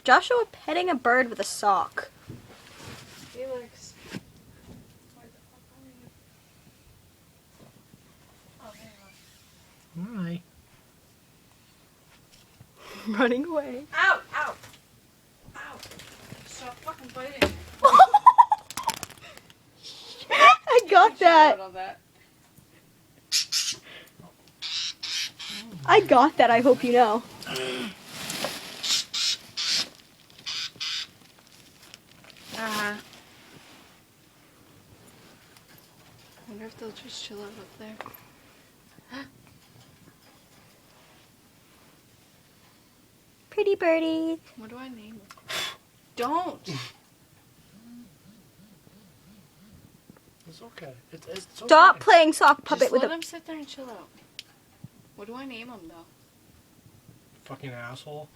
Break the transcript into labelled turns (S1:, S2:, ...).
S1: Joshua petting a bird with a sock.
S2: Felix. Where the fuck are you? Oh, there you
S3: Hi.
S1: Running away.
S2: are. Ow! Ow! Ow! Stop fucking biting.
S1: I got that.
S2: All that.
S1: I got that, I hope you know.
S2: I wonder if they'll just chill out up there.
S1: Pretty birdie.
S2: What do I name them? Don't!
S3: It's okay. It's okay.
S1: Stop playing sock puppet
S2: Just
S1: with
S2: let
S1: a...
S2: him sit there and chill out. What do I name him though?
S3: Fucking asshole.